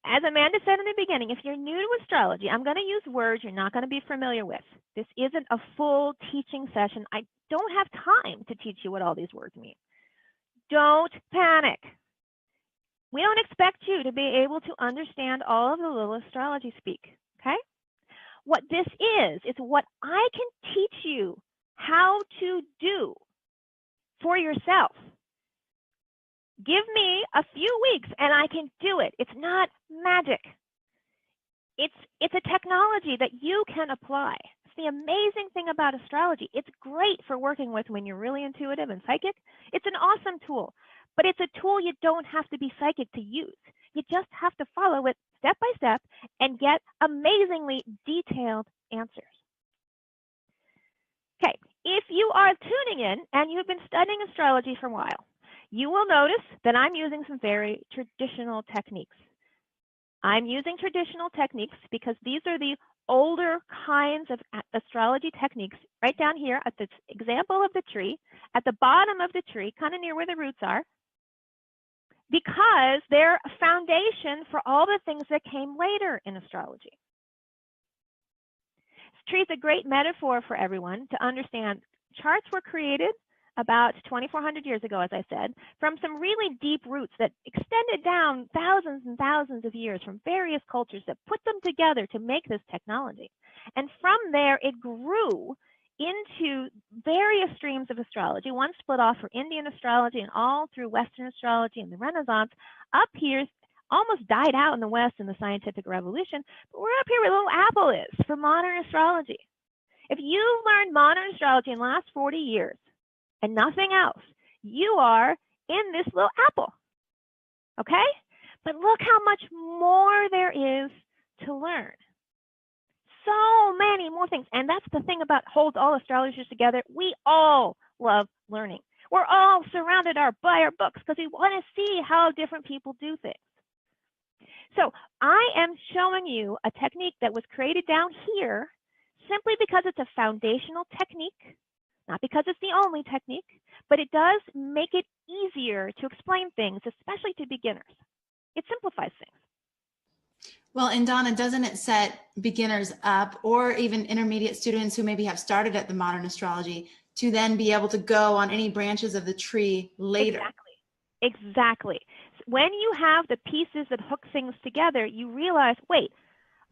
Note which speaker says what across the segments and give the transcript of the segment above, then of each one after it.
Speaker 1: as Amanda said in the beginning, if you're new to astrology, I'm going to use words you're not going to be familiar with. This isn't a full teaching session. I don't have time to teach you what all these words mean. Don't panic. We don't expect you to be able to understand all of the little astrology speak, okay? What this is, it's what I can teach you how to do for yourself. Give me a few weeks and I can do it. It's not magic. It's a technology that you can apply. It's the amazing thing about astrology. It's great for working with when you're really intuitive and psychic. It's an awesome tool, but it's a tool you don't have to be psychic to use. You just have to follow it step by step and get amazingly detailed answers. Okay, if you are tuning in and you've been studying astrology for a while, you will notice that I'm using some very traditional techniques. I'm using traditional techniques because these are the older kinds of astrology techniques right down here at this example of the tree, at the bottom of the tree, kind of near where the roots are, because they're a foundation for all the things that came later in astrology. This tree is a great metaphor for everyone to understand. Charts were created about 2,400 years ago, as I said, from some really deep roots that extended down thousands and thousands of years from various cultures that put them together to make this technology. And from there, it grew into various streams of astrology. One split off for Indian astrology and all through Western astrology and the Renaissance. Up here, almost died out in the West in the scientific revolution, but we're up here where the little apple is for modern astrology. If you've learned modern astrology in the last 40 years, and nothing else, you are in this little apple, okay? But look how much more there is to learn. So many more things, and that's the thing about holds all astrologers together. We all love learning. We're all surrounded by our books because we want to see how different people do things. So I am showing you a technique that was created down here simply because it's a foundational technique. Not because it's the only technique, but it does make it easier to explain things, especially to beginners. It simplifies things.
Speaker 2: Well, and Donna, doesn't it set beginners up, or even intermediate students who maybe have started at the modern astrology, to then be able to go on any branches of the tree later?
Speaker 1: Exactly. When you have the pieces that hook things together, you realize, wait,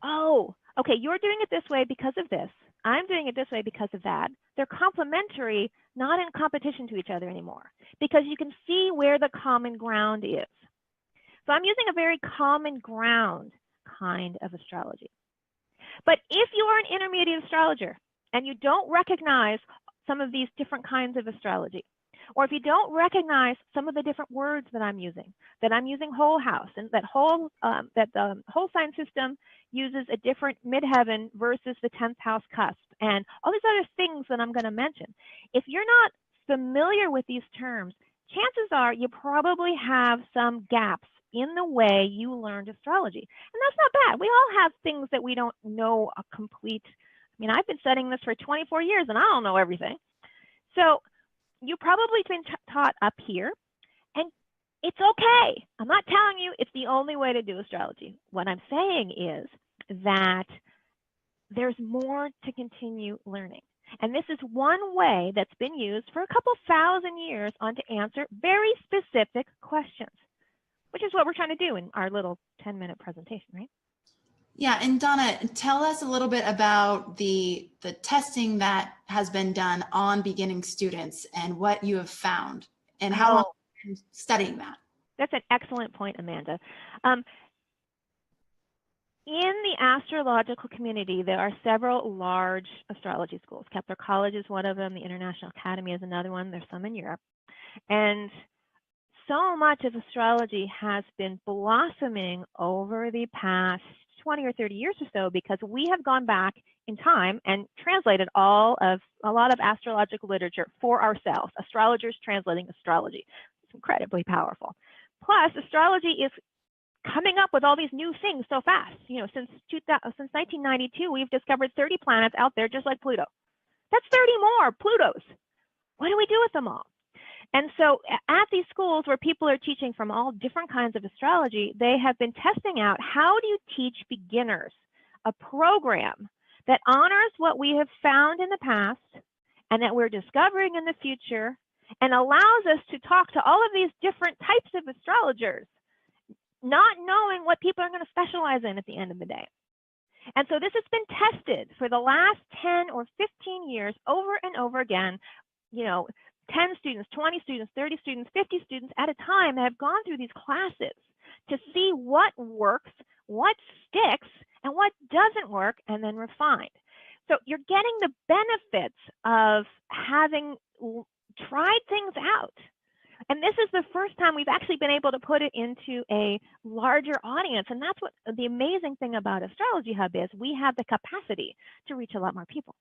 Speaker 1: oh, okay, you're doing it this way because of this. I'm doing it this way because of that. They're complementary, not in competition to each other anymore, because you can see where the common ground is. So I'm using a very common ground kind of astrology. But if you are an intermediate astrologer and you don't recognize some of these different kinds of astrology, or if you don't recognize some of the different words that I'm using whole house, and that the whole sign system uses a different midheaven versus the 10th house cusp, and all these other things that I'm going to mention. If you're not familiar with these terms, chances are you probably have some gaps in the way you learned astrology. And that's not bad. We all have things that we don't know a complete. I mean, I've been studying this for 24 years and I don't know everything. So you've probably been taught up here, and it's okay. I'm not telling you it's the only way to do astrology. What I'm saying is that there's more to continue learning. And this is one way that's been used for a couple thousand years on to answer very specific questions, which is what we're trying to do in our little 10-minute presentation, right?
Speaker 2: Yeah, and Donna, tell us a little bit about the testing that has been done on beginning students and what you have found and how long you've been studying that.
Speaker 1: That's an excellent point, Amanda. In the astrological community, there are several large astrology schools. Kepler College is one of them. The International Academy is another one. There's some in Europe. And so much of astrology has been blossoming over the past 20 or 30 years or so because we have gone back in time and translated a lot of astrological literature for ourselves. Astrologers translating astrology. It's incredibly powerful. Plus, astrology is coming up with all these new things so fast. You know, since 1992, we've discovered 30 planets out there just like Pluto. That's 30 more Plutos. What do we do with them all? And so at these schools where people are teaching from all different kinds of astrology, they have been testing out, how do you teach beginners a program that honors what we have found in the past and that we're discovering in the future, and allows us to talk to all of these different types of astrologers, not knowing what people are going to specialize in at the end of the day. And so this has been tested for the last 10 or 15 years over and over again. 10 students, 20 students, 30 students, 50 students at a time that have gone through these classes to see what works, what sticks, and what doesn't work, and then refined. So you're getting the benefits of having tried things out. And this is the first time we've actually been able to put it into a larger audience. And that's what the amazing thing about Astrology Hub is. We have the capacity to reach a lot more people.